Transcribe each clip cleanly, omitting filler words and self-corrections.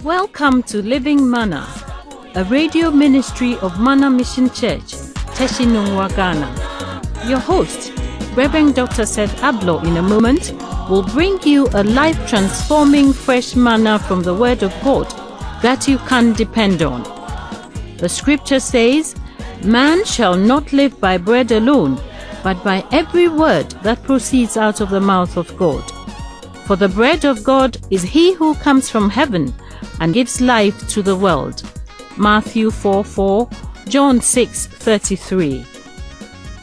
Welcome to Living Manna, a radio ministry of Manna Mission Church, Teshinungwa, Ghana. Your host, Reverend Dr. Seth Ablo, in a moment, will bring you a life-transforming fresh manna from the Word of God that you can depend on. The scripture says, "Man shall not live by bread alone, but by every word that proceeds out of the mouth of God. For the bread of God is he who comes from heaven and gives life to the world." Matthew 4:4, John 6:33.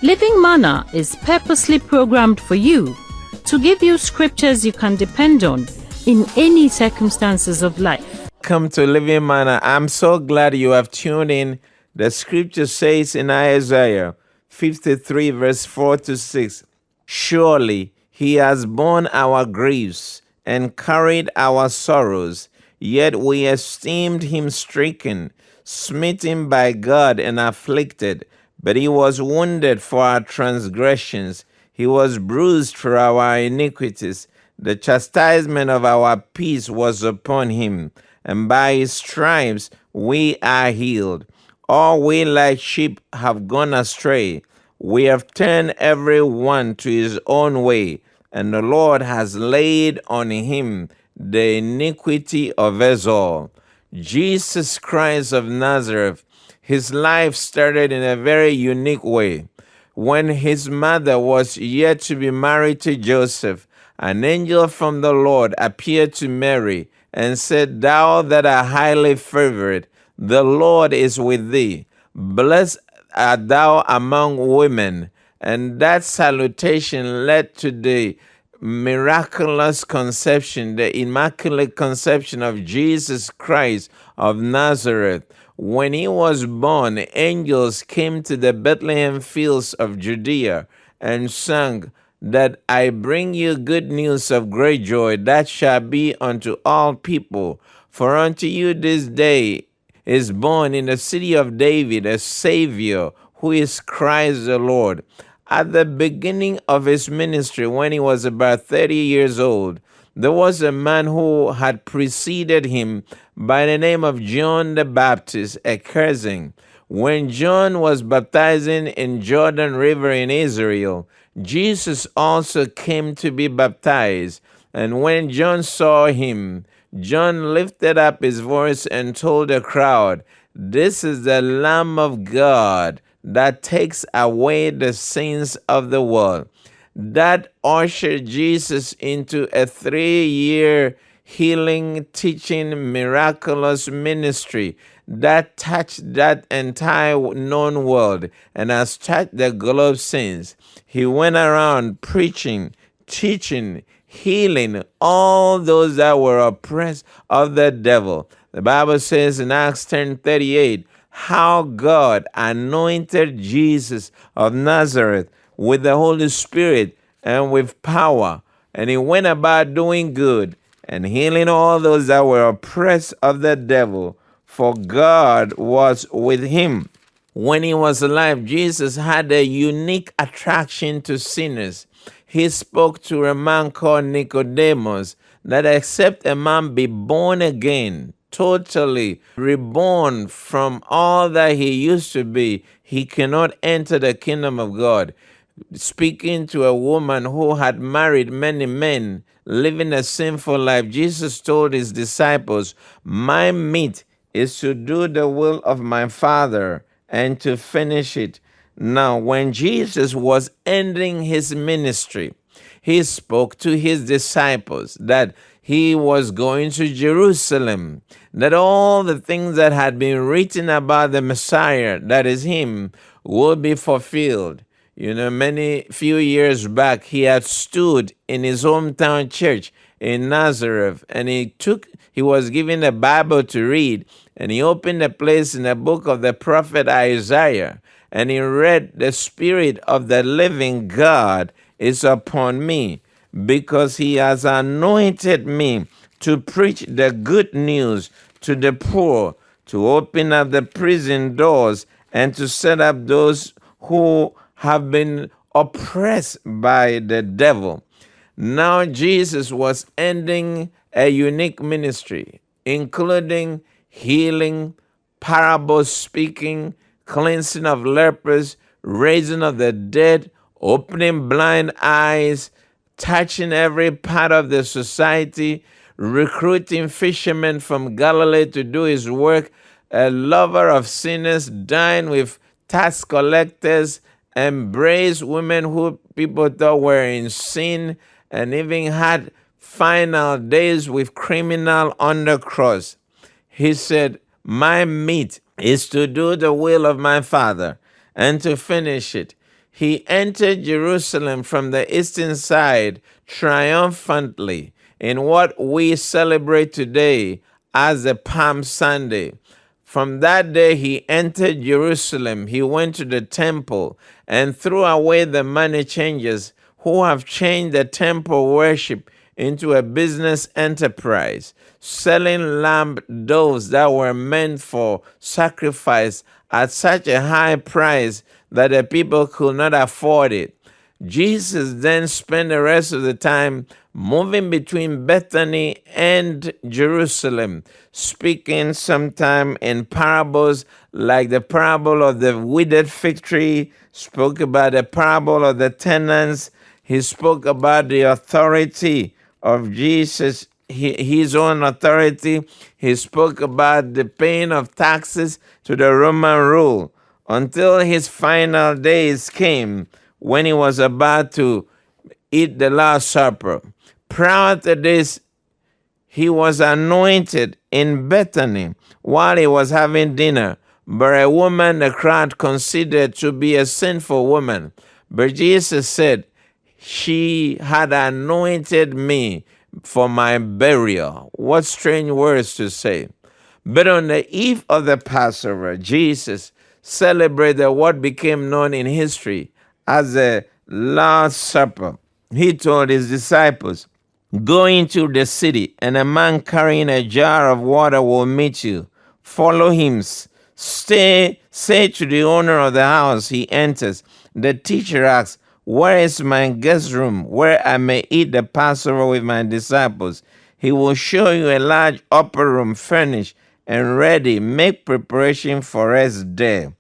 Living Manna is purposely programmed for you to give you scriptures you can depend on in any circumstances of life. Come to Living Manna. I'm so glad you have tuned in. The scripture says in Isaiah 53 verse 4-6, "Surely he has borne our griefs and carried our sorrows, yet we esteemed him stricken, smitten by God and afflicted. But he was wounded for our transgressions, he was bruised for our iniquities. The chastisement of our peace was upon him, and by his stripes we are healed. All we like sheep have gone astray. We have turned every one to his own way, and the Lord has laid on him the iniquity of us all." Jesus Christ of Nazareth, his life started in a very unique way. When his mother was yet to be married to Joseph, an angel from the Lord appeared to Mary and said, "Thou that art highly favored, the Lord is with thee. Blessed art thou among women." And that salutation led to the miraculous conception, the immaculate conception of Jesus Christ of Nazareth. When he was born, angels came to the Bethlehem fields of Judea and sang that, "I bring you good news of great joy that shall be unto all people. For unto you this day is born in the city of David a Savior, who is Christ the Lord." At the beginning of his ministry, when he was about 30 years old, there was a man who had preceded him by the name of John the Baptist, a cursing. When John was baptizing in Jordan River in Israel, Jesus also came to be baptized. And when John saw him, John lifted up his voice and told the crowd, "This is the Lamb of God that takes away the sins of the world." That ushered Jesus into a 3-year healing, teaching, miraculous ministry that touched that entire known world and has touched the globe since. He went around preaching, teaching, healing all those that were oppressed of the devil. The Bible says in Acts 10:38, how God anointed Jesus of Nazareth with the Holy Spirit and with power, and he went about doing good and healing all those that were oppressed of the devil, for God was with him. When he was alive, Jesus had a unique attraction to sinners. He spoke to a man called Nicodemus that except a man be born again, totally reborn from all that he used to be, he cannot enter the kingdom of God. Speaking to a woman who had married many men, living a sinful life, Jesus told his disciples, "My meat is to do the will of my Father and to finish it." Now, when Jesus was ending his ministry, he spoke to his disciples that he was going to Jerusalem, that all the things that had been written about the Messiah, that is him, would be fulfilled. You know, few years back, he had stood in his hometown church in Nazareth, and he was given a Bible to read, and he opened a place in the book of the prophet Isaiah, and he read, "The Spirit of the living God is upon me, because he has anointed me to preach the good news to the poor, to open up the prison doors, and to set up those who have been oppressed by the devil." Now Jesus was ending a unique ministry. including healing, parable speaking, cleansing of lepers, raising of the dead, opening blind eyes, touching every part of the society, recruiting fishermen from Galilee to do his work, a lover of sinners, dine with tax collectors, embrace women who people thought were in sin, and even had final days with criminal on the cross. He said, my meat is to do the will of my Father and to finish it. He entered Jerusalem from the eastern side triumphantly in what we celebrate today as the Palm Sunday. From that day, he entered Jerusalem. He went to the temple and threw away the money changers who have changed the temple worship into a business enterprise, selling lamb doves that were meant for sacrifice at such a high price that the people could not afford it. Jesus then spent the rest of the time moving between Bethany and Jerusalem, speaking sometime in parables like the parable of the withered fig tree, spoke about the parable of the tenants. He spoke about the authority of Jesus, his own authority. He spoke about the paying of taxes to the Roman rule until his final days came when he was about to eat the Last Supper. Prior to this, he was anointed in Bethany while he was having dinner by a woman the crowd considered to be a sinful woman. But Jesus said, she had anointed me for my burial. What strange words to say. But on the eve of the Passover, Jesus celebrated what became known in history as the Last Supper. He told his disciples, go into the city, and a man carrying a jar of water will meet you. Follow him. Say to the owner of the house he enters, the teacher asks, where is my guest room where I may eat the Passover with my disciples? He will show you a large upper room furnished and ready. Make preparation for us there.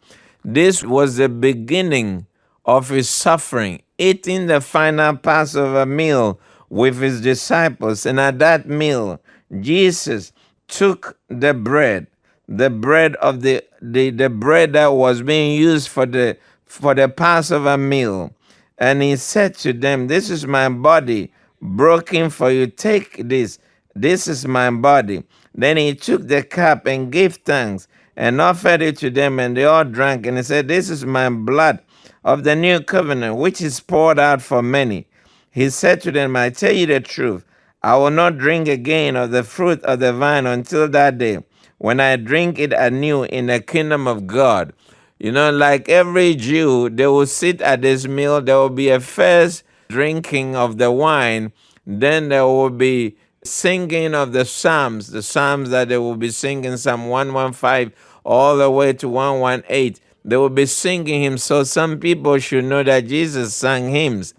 This was the beginning of his suffering, eating the final Passover meal with his disciples. And at that meal, Jesus took the bread of the bread that was being used for the Passover meal. And he said to them, this is my body broken for you. Take this. This is my body. Then he took the cup and gave thanks and offered it to them, and they all drank. And he said, this is my blood of the new covenant, which is poured out for many. He said to them, I tell you the truth, I will not drink again of the fruit of the vine until that day, when I drink it anew in the kingdom of God. You know, like every Jew, they will sit at this meal. There will be a first drinking of the wine. Then there will be singing of the Psalms that they will be singing, Psalm 115 all the way to 118. They will be singing hymns. So some people should know that Jesus sang hymns.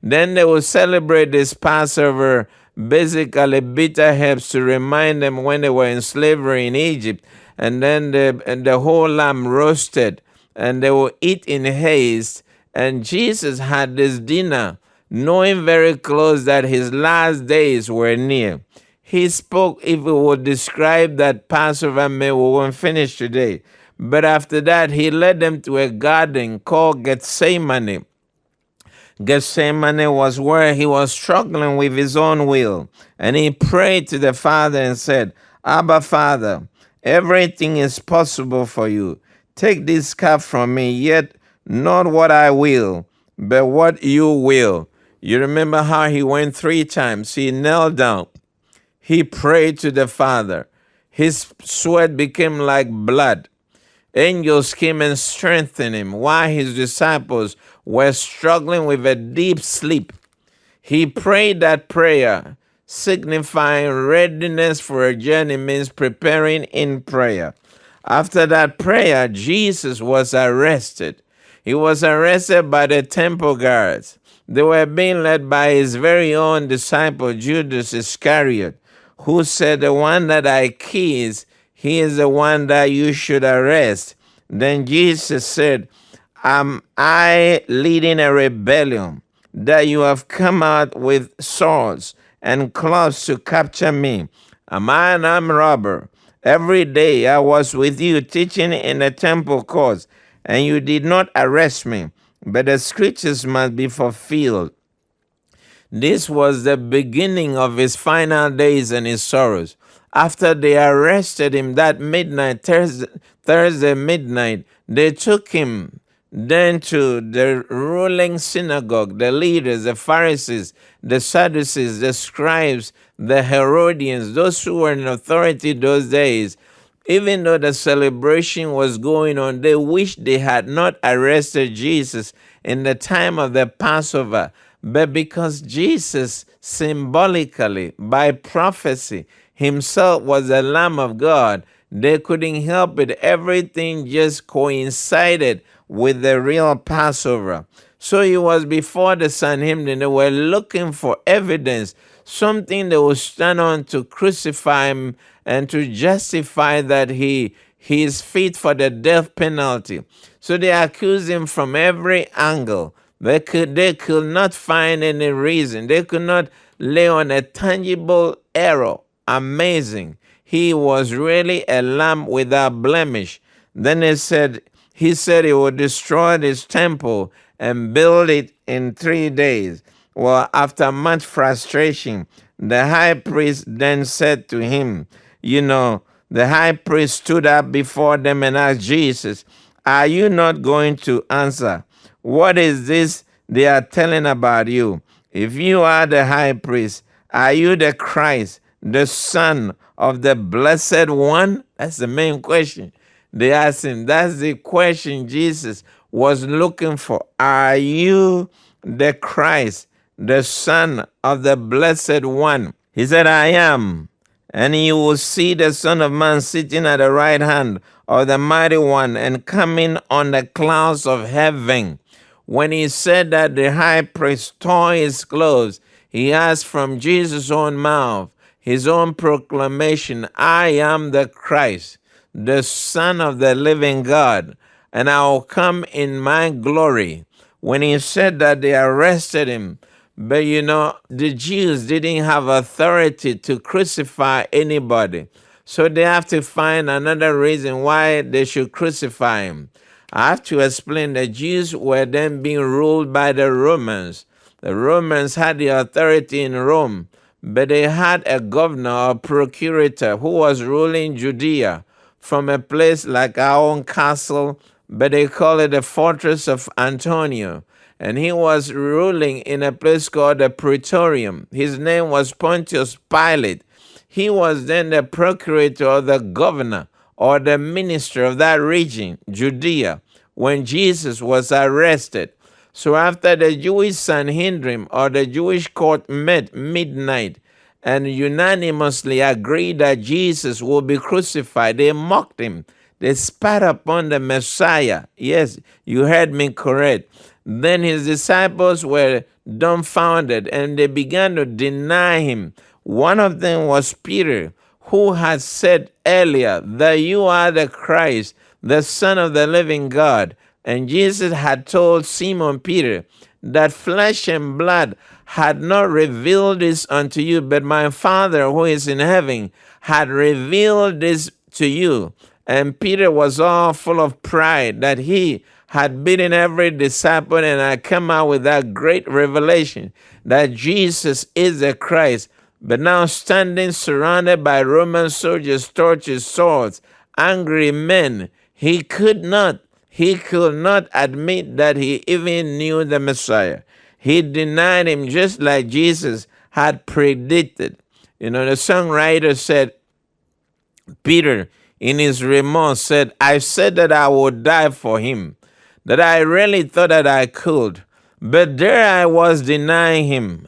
Then they will celebrate this Passover, basically bitter herbs to remind them when they were in slavery in Egypt. And then the whole lamb roasted, and they will eat in haste. And Jesus had this dinner, knowing very close that his last days were near. He spoke, if we would describe that Passover meal, we won't finish today. But after that, he led them to a garden called Gethsemane. Gethsemane was where he was struggling with his own will. And he prayed to the Father and said, Abba, Father, everything is possible for you. Take this cup from me, yet not what I will, but what you will. You remember how he went 3 times. He knelt down. He prayed to the Father. His sweat became like blood. Angels came and strengthened him while his disciples were struggling with a deep sleep. He prayed that prayer, signifying readiness for a journey means preparing in prayer. After that prayer, Jesus was arrested. He was arrested by the temple guards. They were being led by his very own disciple, Judas Iscariot, who said, the one that I kiss, he is the one that you should arrest. Then Jesus said, am I leading a rebellion that you have come out with swords and clubs to capture me? Am I an armed robber? Every day I was with you teaching in the temple courts, and you did not arrest me. But the scriptures must be fulfilled. This was the beginning of his final days and his sorrows. After they arrested him that midnight, Thursday midnight, they took him then to the ruling synagogue, the leaders, the Pharisees, the Sadducees, the scribes, the Herodians, those who were in authority those days. Even though the celebration was going on, they wished they had not arrested Jesus in the time of the Passover. But because Jesus symbolically, by prophecy, himself was the Lamb of God, they couldn't help it. Everything just coincided with the real Passover. So it was before the Sanhedrin. They were looking for evidence, something they would stand on to crucify him and to justify that he is fit for the death penalty. So they accused him from every angle. They could not find any reason. They could not lay on a tangible error. Amazing. He was really a lamb without blemish. Then he said he would destroy this temple and build it in 3 days. Well, after much frustration, the high priest then said to him, the high priest stood up before them and asked Jesus, are you not going to answer? What is this they are telling about you? If you are the high priest, are you the Christ, the Son of the Blessed One? That's the main question. They asked him. That's the question Jesus was looking for. Are you the Christ, the Son of the Blessed One? He said, I am. And you will see the Son of Man sitting at the right hand of the Mighty One and coming on the clouds of heaven. When he said that, the high priest tore his clothes. He asked from Jesus' own mouth, his own proclamation, I am the Christ, the Son of the living God, and I will come in my glory. When he said that, they arrested him. But the Jews didn't have authority to crucify anybody. So they have to find another reason why they should crucify him. I have to explain the Jews were then being ruled by the Romans. The Romans had the authority in Rome, but they had a governor or procurator who was ruling Judea from a place like our own castle, but they call it the fortress of Antonia. And he was ruling in a place called the Praetorium. His name was Pontius Pilate. He was then the procurator or the governor or the minister of that region, Judea, when Jesus was arrested. So after the Jewish Sanhedrin or the Jewish court met midnight and unanimously agreed that Jesus would be crucified, they mocked him. They spat upon the Messiah. Yes, you heard me correct. Then his disciples were dumbfounded and they began to deny him. One of them was Peter, who had said earlier that you are the Christ, the Son of the living God. And Jesus had told Simon Peter that flesh and blood had not revealed this unto you, but my Father who is in heaven had revealed this to you. And Peter was all full of pride that he had beaten every disciple and had come out with that great revelation that Jesus is the Christ. But now standing surrounded by Roman soldiers, torches, swords, angry men, he could not admit that he even knew the Messiah. He denied him just like Jesus had predicted. The songwriter said, Peter, in his remorse, said, I said that I would die for him, that I really thought that I could, but there I was denying him.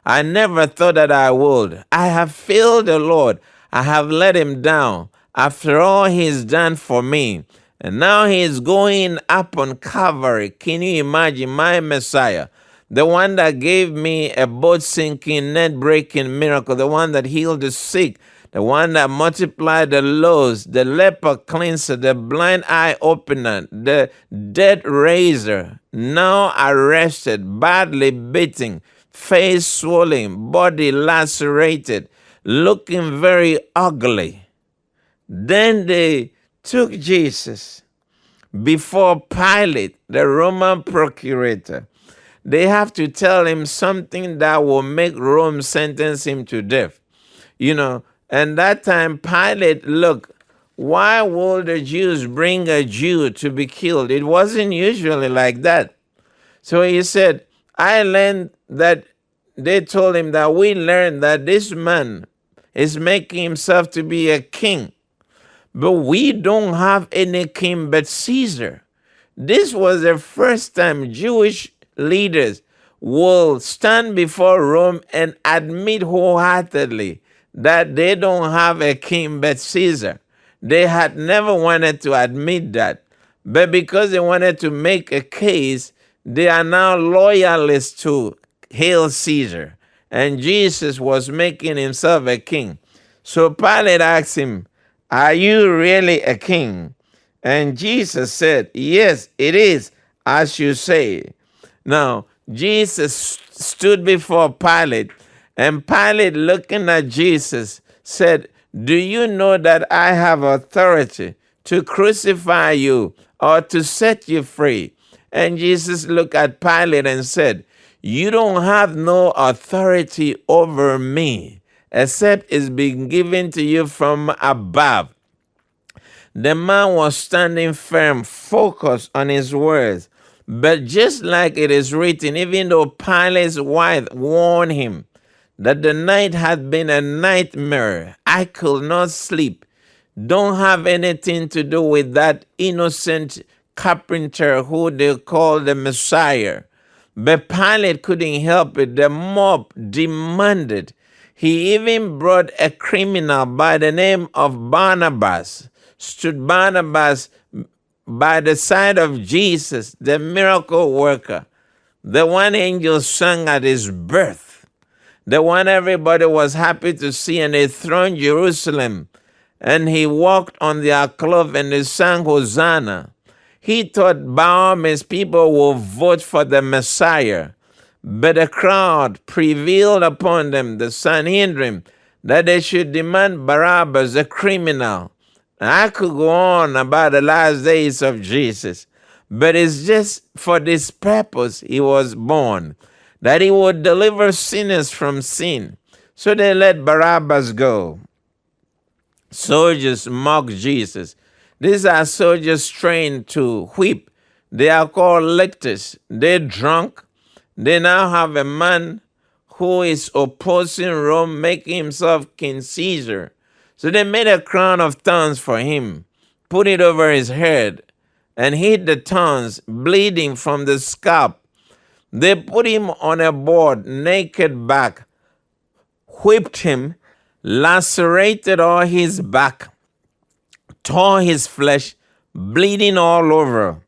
I never thought that I would. I have failed the Lord. I have let him down after all he's done for me. And now he's going up on Calvary. Can you imagine my Messiah, the one that gave me a boat sinking, net breaking miracle, the one that healed the sick, the one that multiplied the loaves, the leper cleanser, the blind eye opener, the dead raiser, now arrested, badly beaten, face swollen, body lacerated, looking very ugly. Then they took Jesus before Pilate, the Roman procurator. They have to tell him something that will make Rome sentence him to death. And that time Pilate, look, why would the Jews bring a Jew to be killed? It wasn't usually like that. So he said, I learned that they told him that we learned that this man is making himself to be a king. But we don't have any king but Caesar. This was the first time Jewish leaders will stand before Rome and admit wholeheartedly that they don't have a king but Caesar. They had never wanted to admit that. But because they wanted to make a case, they are now loyalists to Hail Caesar. And Jesus was making himself a king. So Pilate asked him, are you really a king? And Jesus said, yes, it is, as you say. Now, Jesus stood before Pilate, and Pilate, looking at Jesus, said, do you know that I have authority to crucify you or to set you free? And Jesus looked at Pilate and said, you don't have no authority over me, except it's been given to you from above. The man was standing firm, focused on his words. But just like it is written, even though Pilate's wife warned him that the night had been a nightmare, I could not sleep. Don't have anything to do with that innocent carpenter who they call the Messiah. But Pilate couldn't help it. The mob demanded. He even brought a criminal by the name of Barnabas, stood Barnabas by the side of Jesus, the miracle worker, the one angel sang at his birth, the one everybody was happy to see, and they thronged Jerusalem, and he walked on their cloth and they sang Hosanna. He thought by all means people will vote for the Messiah, but the crowd prevailed upon them, the Sanhedrin, that they should demand Barabbas, a criminal. I could go on about the last days of Jesus, but it's just for this purpose he was born, that he would deliver sinners from sin. So they let Barabbas go. Soldiers mock Jesus. These are soldiers trained to whip. They are called lictors. They're drunk. They now have a man who is opposing Rome, making himself King Caesar. So they made a crown of thorns for him, put it over his head, and hid the thorns, bleeding from the scalp. They put him on a board, naked back, whipped him, lacerated all his back, tore his flesh, bleeding all over.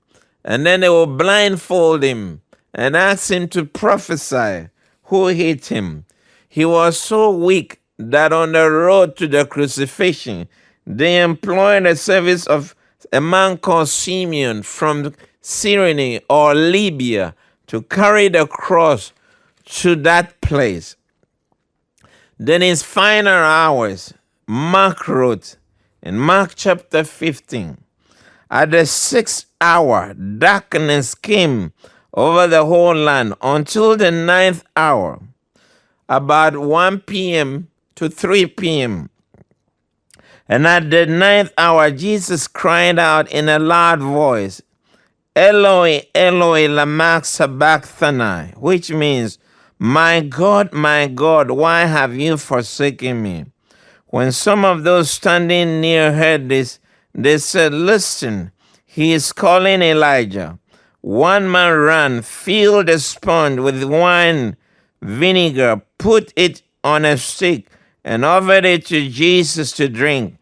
And then they will blindfold him and ask him to prophesy who hit him. He was so weak that on the road to the crucifixion, they employed the service of a man called Simeon from Cyrene or Libya to carry the cross to that place. Then his final hours, Mark wrote in Mark chapter 15, at the 6th hour, darkness came over the whole land until the 9th hour, about 1 p.m. to 3 p.m. And at the 9th hour, Jesus cried out in a loud voice, Eloi, Eloi, lama sabachthani, which means, my God, why have you forsaken me? When some of those standing near heard this, they said, listen, he is calling Elijah. One man ran, filled a sponge with wine vinegar, put it on a stick, and offered it to Jesus to drink.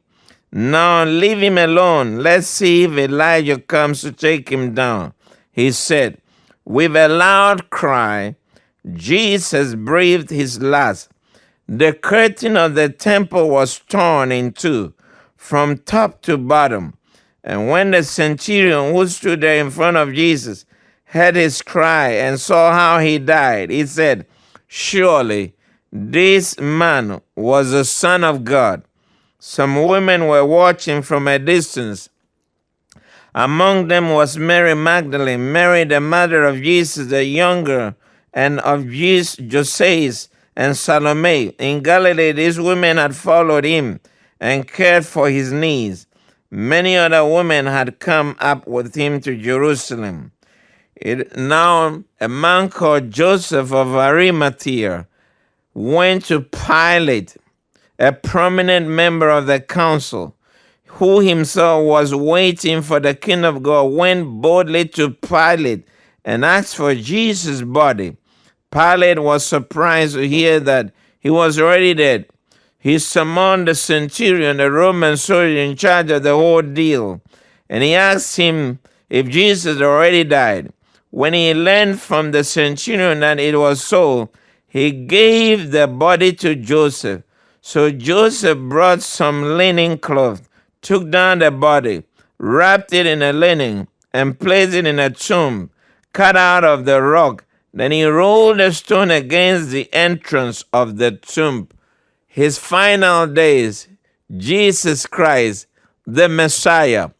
Now leave him alone. Let's see if Elijah comes to take him down. He said, with a loud cry, Jesus breathed his last. The curtain of the temple was torn in two from top to bottom. And when the centurion who stood there in front of Jesus heard his cry and saw how he died, he said, "Surely this man was the Son of God." Some women were watching from a distance. Among them was Mary Magdalene, Mary the mother of Jesus the younger, and of Joses and Salome. In Galilee, these women had followed him and cared for his needs. Many other women had come up with him to Jerusalem. Now, a man called Joseph of Arimathea went to Pilate, a prominent member of the council, who himself was waiting for the King of God, went boldly to Pilate and asked for Jesus' body. Pilate was surprised to hear that he was already dead. He summoned the centurion, the Roman soldier in charge of the whole deal, and he asked him if Jesus already died. When he learned from the centurion that it was so, he gave the body to Joseph. So Joseph brought some linen cloth, took down the body, wrapped it in a linen, and placed it in a tomb cut out of the rock. Then he rolled a stone against the entrance of the tomb. His final days, Jesus Christ, the Messiah,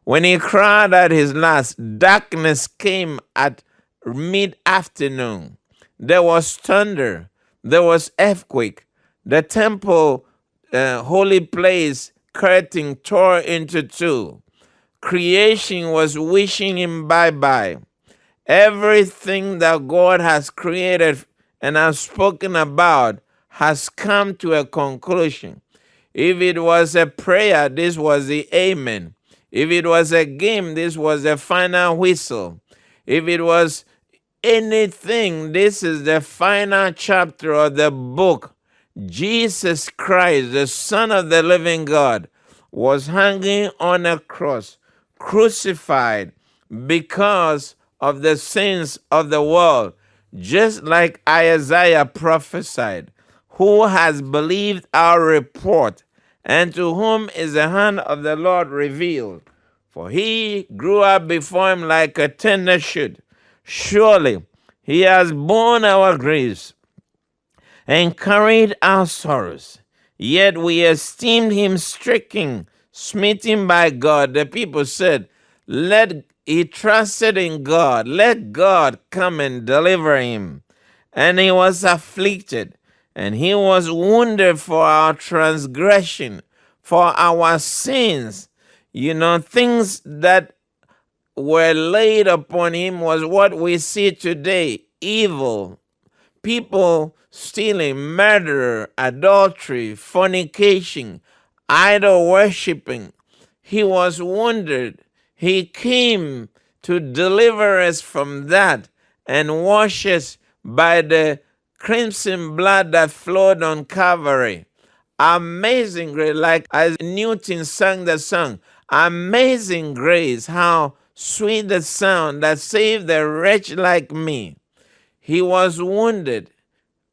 when he cried out his last, darkness came at mid-afternoon. There was thunder, there was earthquake. The temple, holy place, curtain tore into two. Creation was wishing him bye-bye. Everything that God has created and has spoken about has come to a conclusion. If it was a prayer, this was the amen. If it was a game, this was the final whistle. If it was anything, this is the final chapter of the book. Jesus Christ, the Son of the living God, was hanging on a cross, crucified because of the sins of the world, just like Isaiah prophesied. Who has believed our report, and to whom is the hand of the Lord revealed? For he grew up before him like a tender shoot. Surely he has borne our griefs and carried our sorrows. Yet we esteemed him stricken, smitten by God. The people said, he trusted in God. Let God come and deliver him. And he was afflicted, and he was wounded for our transgression, for our sins. Things that were laid upon him was what we see today. Evil, people stealing, murder, adultery, fornication, idol worshiping. He was wounded. He came to deliver us from that and wash us by the crimson blood that flowed on Calvary. Amazing grace, like as Newton sang the song, Amazing Grace, how sweet the sound that saved a wretch like me. He was wounded.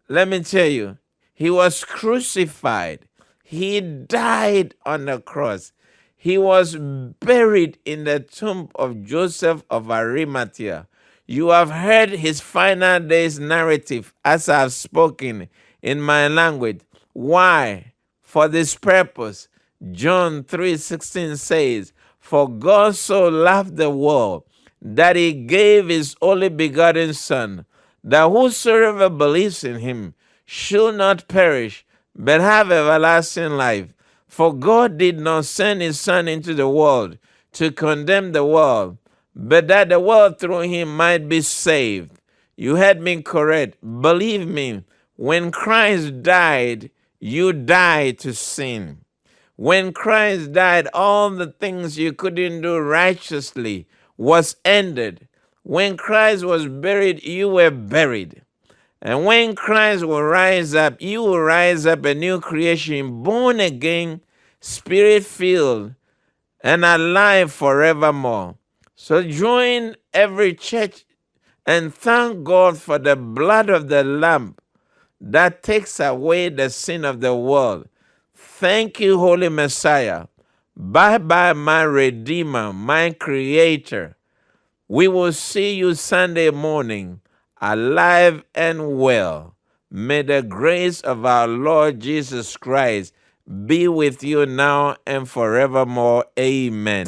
Let me tell you, he was crucified. He died on the cross. He was buried in the tomb of Joseph of Arimathea. You have heard his final days narrative as I have spoken in my language. Why? For this purpose. John 3:16 says, "For God so loved the world that he gave his only begotten Son, that whosoever believes in him should not perish, but have everlasting life. For God did not send his Son into the world to condemn the world, but that the world through him might be saved." You heard me correct. Believe me, when Christ died, you died to sin. When Christ died, all the things you couldn't do righteously was ended. When Christ was buried, you were buried. And when Christ will rise up, you will rise up a new creation, born again, spirit-filled, and alive forevermore. So join every church and thank God for the blood of the Lamb that takes away the sin of the world. Thank you, Holy Messiah. Bye-bye, my Redeemer, my Creator. We will see you Sunday morning, alive and well. May the grace of our Lord Jesus Christ be with you now and forevermore. Amen.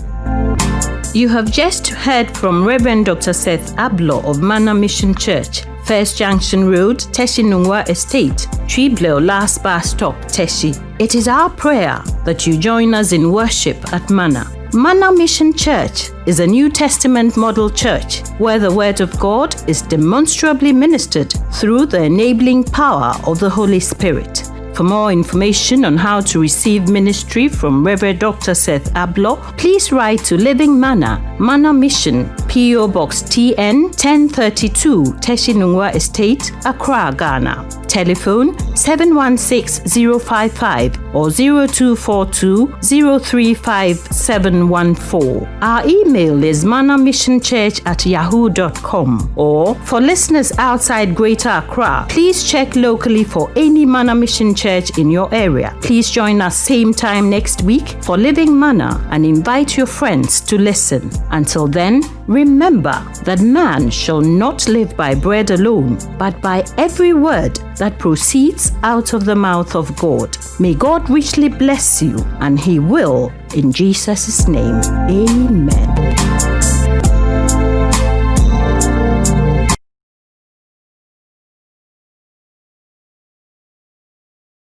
You have just heard from Reverend Dr. Seth Ablo of Manna Mission Church, First Junction Road, Teshi Nungwa Estate, Tribleo Last Bus Stop, Teshi. It is our prayer that you join us in worship at Manna. Manna Mission Church is a New Testament model church where the Word of God is demonstrably ministered through the enabling power of the Holy Spirit. For more information on how to receive ministry from Reverend Dr. Seth Ablo, please write to Living Manna, Manna Mission, P.O. Box TN 1032, Teshi Nungwa Estate, Accra, Ghana. Telephone 716-055 or 0242-035714. Our email is mannamissionchurch@yahoo.com. Or for listeners outside Greater Accra, please check locally for any Manna Mission Church in your area. Please join us same time next week for Living Manna and invite your friends to listen. Until then, remember that man shall not live by bread alone, but by every word that proceeds out of the mouth of God. May God richly bless you, and He will, in Jesus' name. Amen.